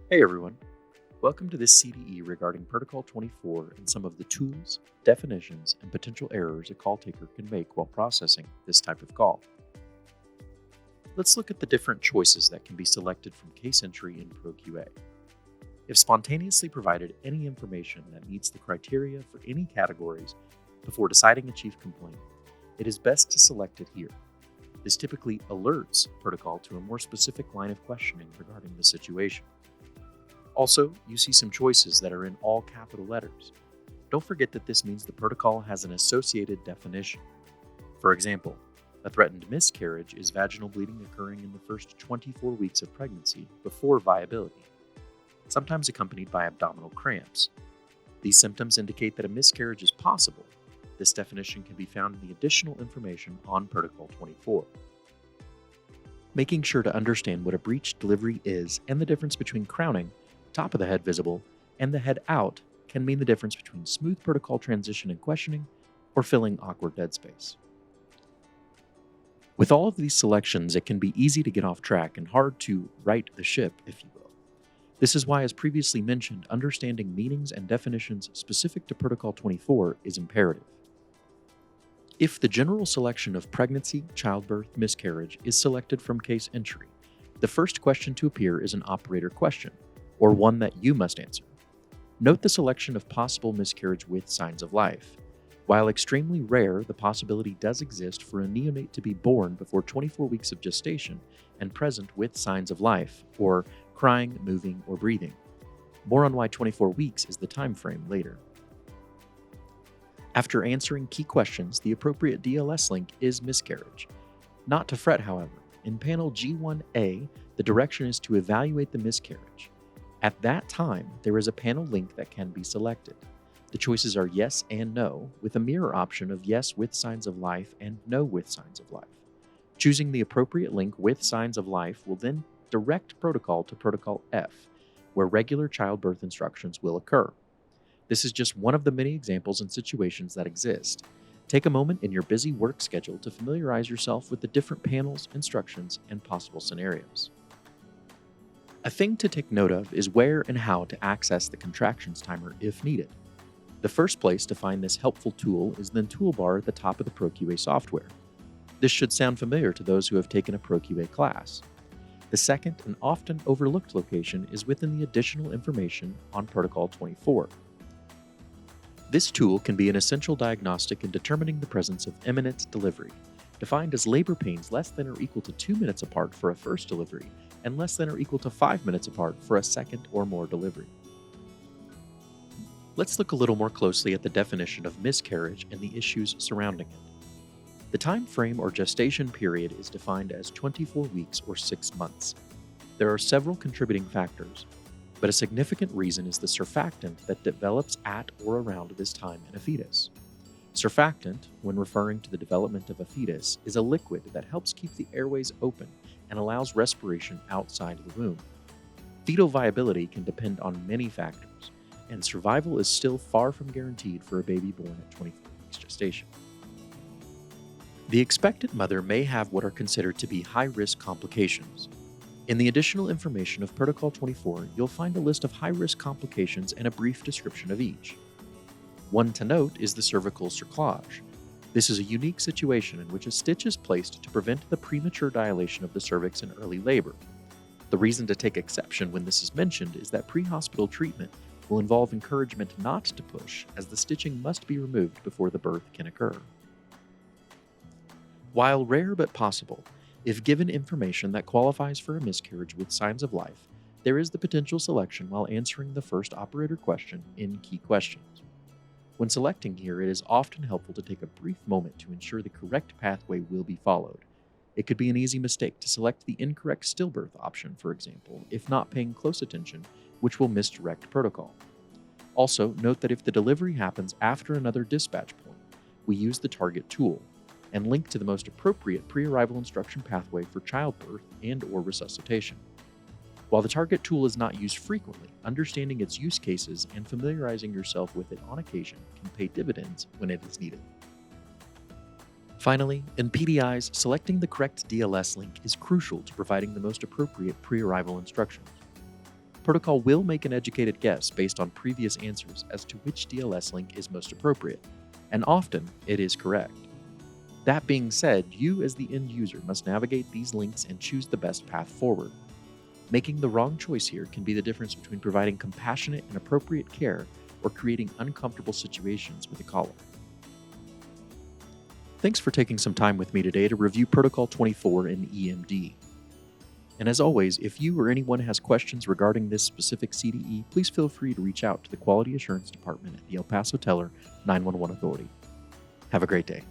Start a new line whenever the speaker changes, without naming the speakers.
Hey everyone, welcome to this CDE regarding Protocol 24 and some of the tools, definitions, and potential errors a call taker can make while processing this type of call. Let's look at the different choices that can be selected from case entry in ProQA. If spontaneously provided any information that meets the criteria for any categories before deciding a chief complaint, it is best to select it here. This typically alerts Protocol to a more specific line of questioning regarding the situation. Also, you see some choices that are in all capital letters. Don't forget that this means the protocol has an associated definition. For example, a threatened miscarriage is vaginal bleeding occurring in the first 24 weeks of pregnancy before viability, sometimes accompanied by abdominal cramps. These symptoms indicate that a miscarriage is possible. This definition can be found in the additional information on Protocol 24. Making sure to understand what a breech delivery is and the difference between crowning, top of the head visible, and the head out can mean the difference between smooth protocol transition and questioning or filling awkward dead space. With all of these selections, it can be easy to get off track and hard to right the ship, if you will. This is why, as previously mentioned, understanding meanings and definitions specific to Protocol 24 is imperative. If the general selection of pregnancy, childbirth, miscarriage is selected from case entry, the first question to appear is an operator question, or one that you must answer. Note the selection of possible miscarriage with signs of life. While extremely rare, the possibility does exist for a neonate to be born before 24 weeks of gestation and present with signs of life, or crying, moving, or breathing. More on why 24 weeks is the time frame later. After answering key questions, the appropriate DLS link is miscarriage. Not to fret, however. In panel G1A, the direction is to evaluate the miscarriage. At that time, there is a panel link that can be selected. The choices are yes and no, with a mirror option of yes with signs of life and no with signs of life. Choosing the appropriate link with signs of life will then direct Protocol to Protocol F, where regular childbirth instructions will occur. This is just one of the many examples and situations that exist. Take a moment in your busy work schedule to familiarize yourself with the different panels, instructions, and possible scenarios. A thing to take note of is where and how to access the contractions timer if needed. The first place to find this helpful tool is the toolbar at the top of the ProQA software. This should sound familiar to those who have taken a ProQA class. The second and often overlooked location is within the additional information on Protocol 24. This tool can be an essential diagnostic in determining the presence of imminent delivery, defined as labor pains less than or equal to 2 minutes apart for a first delivery and less than or equal to 5 minutes apart for a second or more delivery. Let's look a little more closely at the definition of miscarriage and the issues surrounding it. The time frame or gestation period is defined as 24 weeks or 6 months. There are several contributing factors, but a significant reason is the surfactant that develops at or around this time in a fetus. Surfactant, when referring to the development of a fetus, is a liquid that helps keep the airways open and allows respiration outside the womb. Fetal viability can depend on many factors, and survival is still far from guaranteed for a baby born at 24 weeks gestation. The expectant mother may have what are considered to be high-risk complications. In the additional information of Protocol 24, you'll find a list of high-risk complications and a brief description of each. One to note is the cervical cerclage. This is a unique situation in which a stitch is placed to prevent the premature dilation of the cervix in early labor. The reason to take exception when this is mentioned is that pre-hospital treatment will involve encouragement not to push, as the stitching must be removed before the birth can occur. While rare but possible, if given information that qualifies for a miscarriage with signs of life, there is the potential selection while answering the first operator question in key questions. When selecting here, it is often helpful to take a brief moment to ensure the correct pathway will be followed. It could be an easy mistake to select the incorrect stillbirth option, for example, if not paying close attention, which will misdirect protocol. Also, note that if the delivery happens after another dispatch point, we use the target tool and link to the most appropriate pre-arrival instruction pathway for childbirth and/or resuscitation. While the target tool is not used frequently, understanding its use cases and familiarizing yourself with it on occasion can pay dividends when it is needed. Finally, in PDIs, selecting the correct DLS link is crucial to providing the most appropriate pre-arrival instructions. Protocol will make an educated guess based on previous answers as to which DLS link is most appropriate, and often it is correct. That being said, you as the end user must navigate these links and choose the best path forward. Making the wrong choice here can be the difference between providing compassionate and appropriate care or creating uncomfortable situations with a caller. Thanks for taking some time with me today to review Protocol 24 in EMD. And as always, if you or anyone has questions regarding this specific CDE, please feel free to reach out to the Quality Assurance Department at the El Paso Teller 911 Authority. Have a great day.